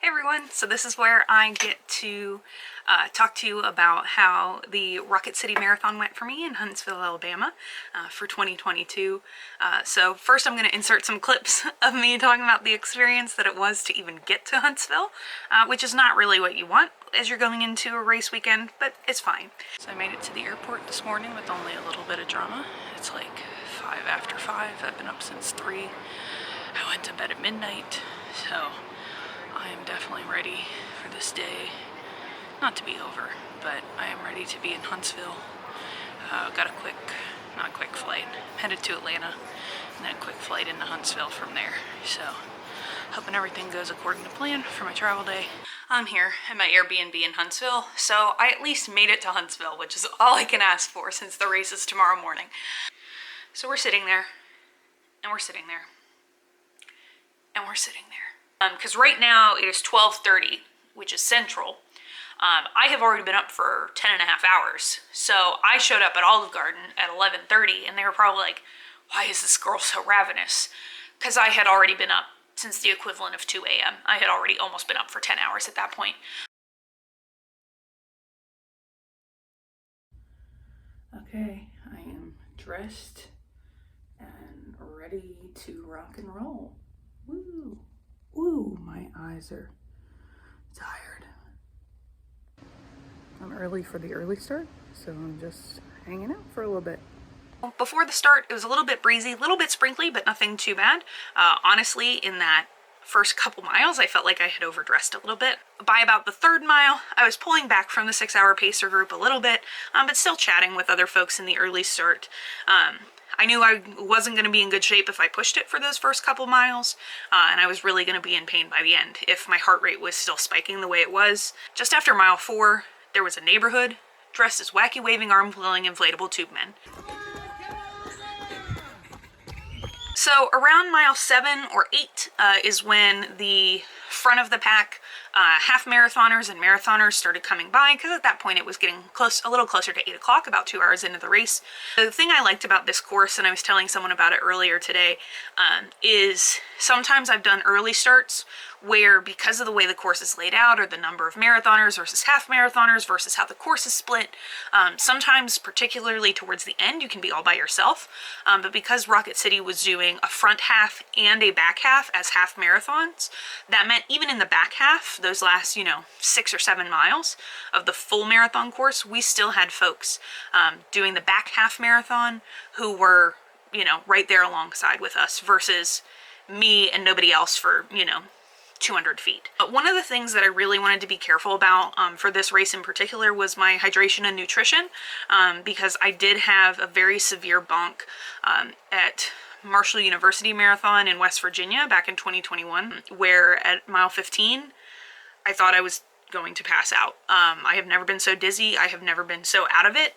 Hey everyone, so this is where I get to talk to you about how the Rocket City Marathon went for me in Huntsville, Alabama for 2022. So first I'm going to insert some clips of me talking about the experience that it was to even get to Huntsville, which is not really what you want as you're going into a race weekend, but it's fine. So I made it to the airport this morning with only a little bit of drama. It's like 5 after 5. I've been up since 3. I went to bed at midnight, so I am definitely ready for this day, not to be over, but I am ready to be in Huntsville. Got a not a quick flight, headed to Atlanta, and then a quick flight into Huntsville from there. So, hoping everything goes according to plan for my travel day. I'm here at my Airbnb in Huntsville, so I at least made it to Huntsville, which is all I can ask for since the race is tomorrow morning. So we're sitting there, and we're sitting there, and we're sitting there. Because right now it is 12:30, which is Central. I have already been up for 10 and a half hours. So I showed up at Olive Garden at 11:30 and they were probably like, why is this girl so ravenous? Because I had already been up since the equivalent of 2 a.m. I had already almost been up for 10 hours at that point. Okay, I am dressed and ready to rock and roll. Woo! Ooh, my eyes are tired. I'm early for the early start, so I'm just hanging out for a little bit. Before the start, it was a little bit breezy, a little bit sprinkly, but nothing too bad. Honestly, in that first couple miles, I felt like I had overdressed a little bit. By about the third mile, I was pulling back from the 6-hour pacer group a little bit, but still chatting with other folks in the early start. I knew I wasn't going to be in good shape if I pushed it for those first couple miles, and I was really going to be in pain by the end if my heart rate was still spiking the way it was. Just after mile 4, there was a neighborhood dressed as wacky waving arm-flailing inflatable tube men. So around mile 7 or 8 is when the front of the pack half marathoners and marathoners started coming by, because at that point it was getting a little closer to 8 o'clock, about 2 hours into the race. The thing I liked about this course, and I was telling someone about it earlier today, is sometimes I've done early starts where, because of the way the course is laid out, or the number of marathoners versus half marathoners versus how the course is split, sometimes, particularly towards the end, you can be all by yourself. But because Rocket City was doing a front half and a back half as half marathons, that meant even in the back half, those last, 6 or 7 miles of the full marathon course, we still had folks doing the back half marathon who were, right there alongside with us, versus me and nobody else for, 200 feet. But one of the things that I really wanted to be careful about for this race in particular was my hydration and nutrition, because I did have a very severe bonk at Marshall University Marathon in West Virginia back in 2021, where at mile 15, I thought I was going to pass out. I have never been so dizzy. I have never been so out of it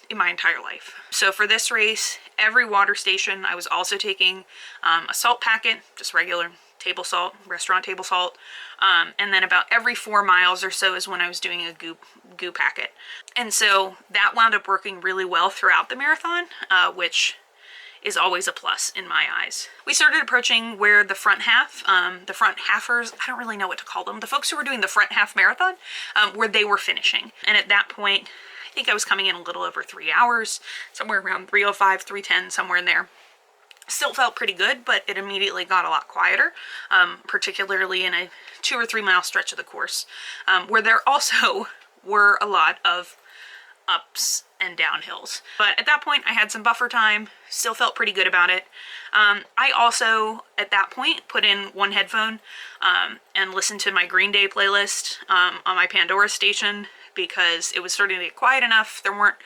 in my entire life. So for this race, every water station, I was also taking a salt packet, just regular table salt, restaurant table salt, and then about every 4 miles or so is when I was doing a goo packet. And so that wound up working really well throughout the marathon, which is always a plus in my eyes. We started approaching where the front half, the front halfers, I don't really know what to call them, the folks who were doing the front half marathon, where they were finishing. And at that point, I think I was coming in a little over 3 hours, somewhere around 3:05, 3:10, somewhere in there. Still felt pretty good, but it immediately got a lot quieter, particularly in a 2 or 3 mile stretch of the course, where there also were a lot of ups and downhills. But at that point, I had some buffer time, still felt pretty good about it. I also, at that point, put in one headphone and listened to my Green Day playlist on my Pandora station, because it was starting to get quiet enough. There weren't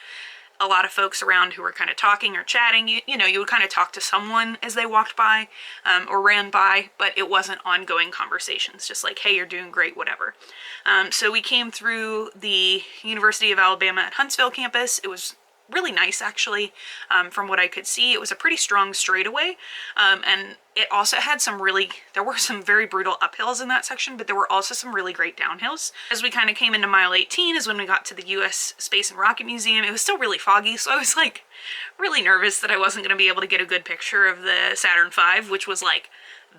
a lot of folks around who were kind of talking or chatting. You would kind of talk to someone as they walked by or ran by, but it wasn't ongoing conversations, just like, hey, you're doing great, whatever. So we came through the University of Alabama at Huntsville campus. It was really nice, actually. From what I could see, it was a pretty strong straightaway, and it also had there were some very brutal uphills in that section, but there were also some really great downhills. As we kind of came into mile 18 is when we got to the U.S. Space and Rocket Museum. It was still really foggy, so I was like really nervous that I wasn't going to be able to get a good picture of the Saturn V, which was like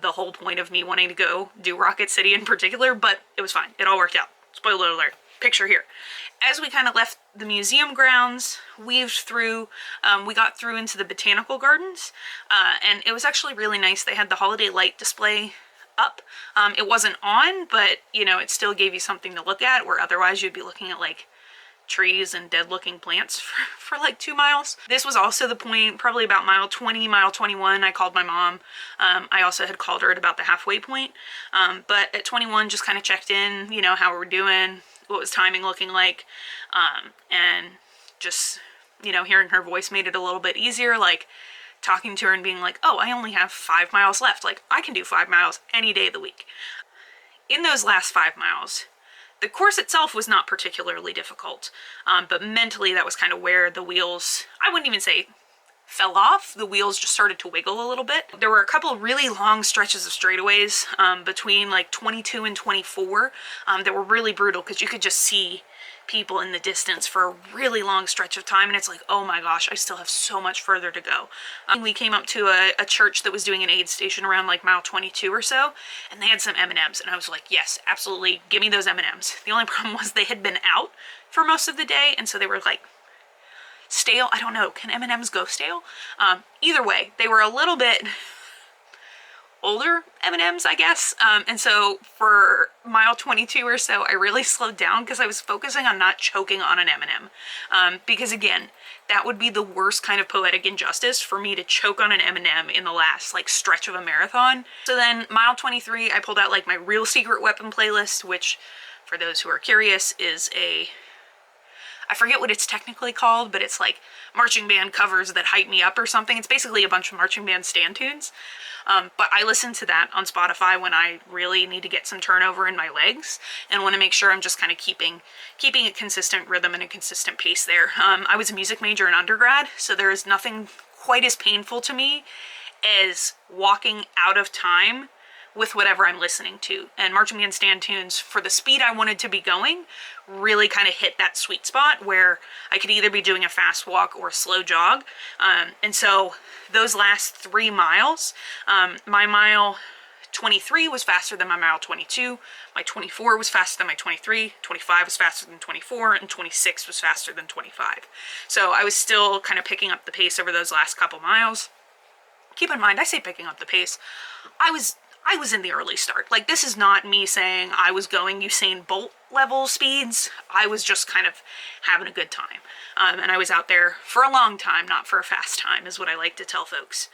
the whole point of me wanting to go do Rocket City in particular, but it was fine. It all worked out. Spoiler alert. Picture here. As we kind of left the museum grounds, weaved through, we got through into the botanical gardens, and it was actually really nice. They had the holiday light display up. It wasn't on, but you know, it still gave you something to look at, where otherwise you'd be looking at like trees and dead looking plants for like 2 miles. This was also the point, probably about mile 20, mile 21, I called my mom. I also had called her at about the halfway point. But at 21, just kind of checked in, you know, how we were doing, what was timing looking like. And just, you know, hearing her voice made it a little bit easier, like talking to her and being like, oh, I only have 5 miles left. Like, I can do 5 miles any day of the week. In those last 5 miles, the course itself was not particularly difficult, but mentally that was kind of where the wheels, I wouldn't even say fell off, the wheels just started to wiggle a little bit. There were a couple of really long stretches of straightaways between like 22 and 24 that were really brutal, because you could just see people in the distance for a really long stretch of time, and it's like, oh my gosh, I still have so much further to go. We came up to a church that was doing an aid station around like mile 22 or so, and they had some M&Ms, and I was like, yes, absolutely, give me those M&Ms. The only problem was they had been out for most of the day, and so they were like stale. I don't know, can M&Ms go stale? Either way, they were a little bit older M&Ms, I guess. And so for mile 22 or so, I really slowed down because I was focusing on not choking on an M&M. Because again, that would be the worst kind of poetic injustice for me to choke on an M&M in the last like stretch of a marathon. So then mile 23, I pulled out like my Real Secret Weapon playlist, which for those who are curious is I forget what it's technically called, but it's like marching band covers that hype me up or something. It's basically a bunch of marching band stand tunes. But I listen to that on Spotify when I really need to get some turnover in my legs and want to make sure I'm just kind of keeping a consistent rhythm and a consistent pace there. I was a music major in undergrad, so there is nothing quite as painful to me as walking out of time with whatever I'm listening to. And marching band stand tunes, for the speed I wanted to be going, really kind of hit that sweet spot where I could either be doing a fast walk or a slow jog. And so those last 3 miles, my mile 23 was faster than my mile 22, my 24 was faster than my 23, 25 was faster than 24, and 26 was faster than 25. So I was still kind of picking up the pace over those last couple miles. Keep in mind, I say picking up the pace, I was in the early start. Like, this is not me saying I was going Usain Bolt level speeds. I was just kind of having a good time. And I was out there for a long time, not for a fast time, is what I like to tell folks.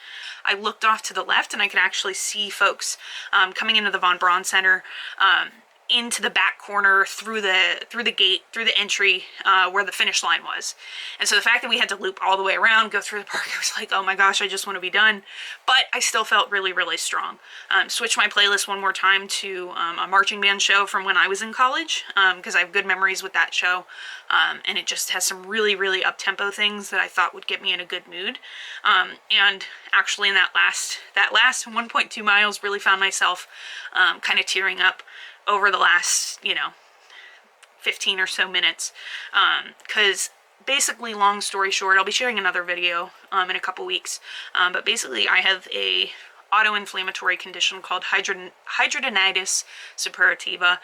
I looked off to the left and I could actually see folks coming into the Von Braun Center, into the back corner, through the gate, through the entry, where the finish line was. And so the fact that we had to loop all the way around, go through the park, I was like, oh my gosh, I just want to be done. But I still felt really, really strong. Switched my playlist one more time to a marching band show from when I was in college, because I have good memories with that show. And it just has some really, really up-tempo things that I thought would get me in a good mood. And actually in that last 1.2 miles, really found myself kind of tearing up over the last, 15 or so minutes, because basically, long story short, I'll be sharing another video in a couple weeks, but basically I have a autoinflammatory condition called hidradenitis suppurativa,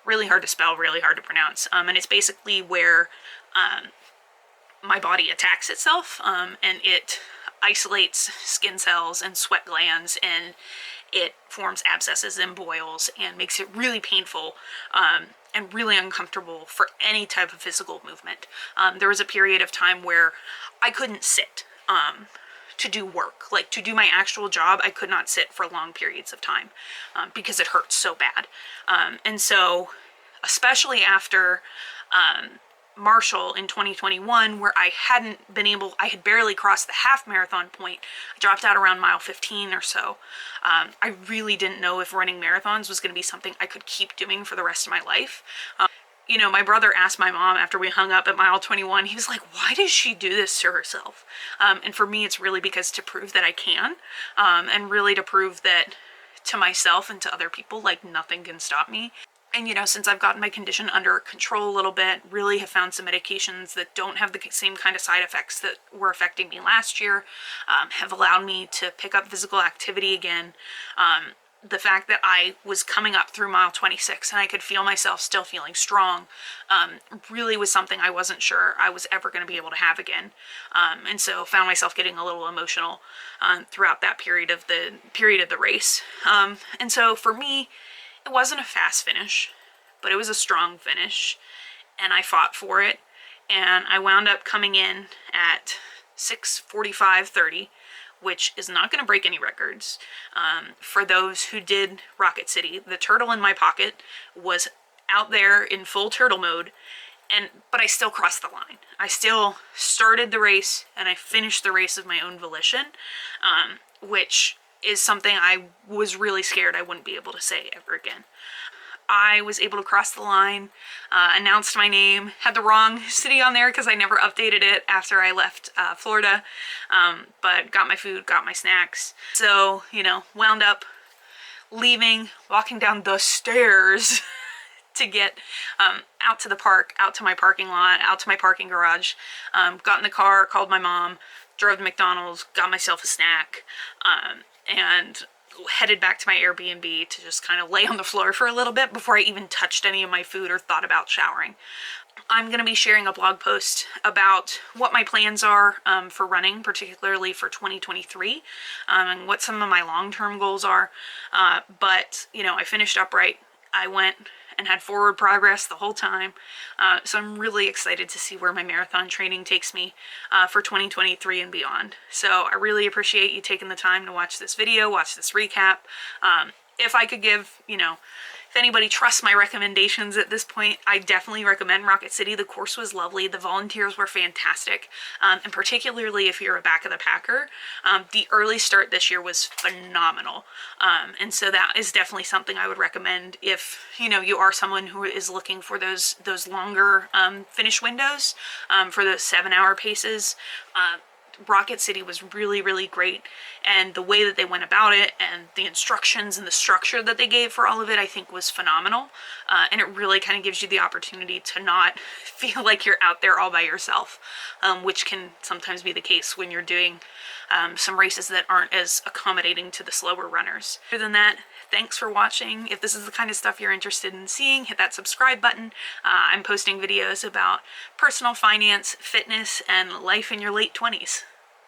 really hard to spell, really hard to pronounce, and it's basically where my body attacks itself, and it isolates skin cells and sweat glands, and it forms abscesses and boils and makes it really painful and really uncomfortable for any type of physical movement. There was a period of time where I couldn't sit to do work, like to do my actual job. I could not sit for long periods of time because it hurts so bad. And so, especially after Marshall in 2021, where I had barely crossed the half marathon point. I dropped out around mile 15 or so. I really didn't know if running marathons was going to be something I could keep doing for the rest of my life. My brother asked my mom after we hung up at mile 21, he was like, why does she do this to herself? And for me, it's really because to prove that I can, and really to prove that to myself and to other people, like, nothing can stop me. And, you know, since I've gotten my condition under control a little bit, really have found some medications that don't have the same kind of side effects that were affecting me last year, have allowed me to pick up physical activity again. The fact that I was coming up through mile 26 and I could feel myself still feeling strong, really was something I wasn't sure I was ever going to be able to have again. And so found myself getting a little emotional throughout that period of the race. And so for me, it wasn't a fast finish, but it was a strong finish, and I fought for it, and I wound up coming in at 6:45:30, which is not going to break any records. For those who did Rocket City, the turtle in my pocket was out there in full turtle mode, but I still crossed the line. I still started the race, and I finished the race of my own volition, which is something I was really scared I wouldn't be able to say ever again. I was able to cross the line, announced my name, had the wrong city on there because I never updated it after I left Florida, but got my food, got my snacks. So, you know, wound up leaving, walking down the stairs to get out to the park, out to my parking lot, out to my parking garage. Got in the car, called my mom, drove to McDonald's, got myself a snack, and headed back to my Airbnb to just kind of lay on the floor for a little bit before I even touched any of my food or thought about showering. I'm going to be sharing a blog post about what my plans are for running, particularly for 2023, and what some of my long-term goals are. But, you know, I finished upright. I went and had forward progress the whole time. So I'm really excited to see where my marathon training takes me for 2023 and beyond. So I really appreciate you taking the time to watch this video, watch this recap. If I could give, you know, if anybody trusts my recommendations at this point, I definitely recommend Rocket City. The course was lovely. The volunteers were fantastic. And particularly if you're a back of the packer, the early start this year was phenomenal. And so that is definitely something I would recommend if, you know, you are someone who is looking for those longer finish windows, for those 7-hour paces. Rocket City was really, really great, and the way that they went about it and the instructions and the structure that they gave for all of it, I think was phenomenal. And it really kind of gives you the opportunity to not feel like you're out there all by yourself, which can sometimes be the case when you're doing some races that aren't as accommodating to the slower runners. Other than that, thanks for watching. If this is the kind of stuff you're interested in seeing, hit that subscribe button. I'm posting videos about personal finance, fitness, and life in your late 20s.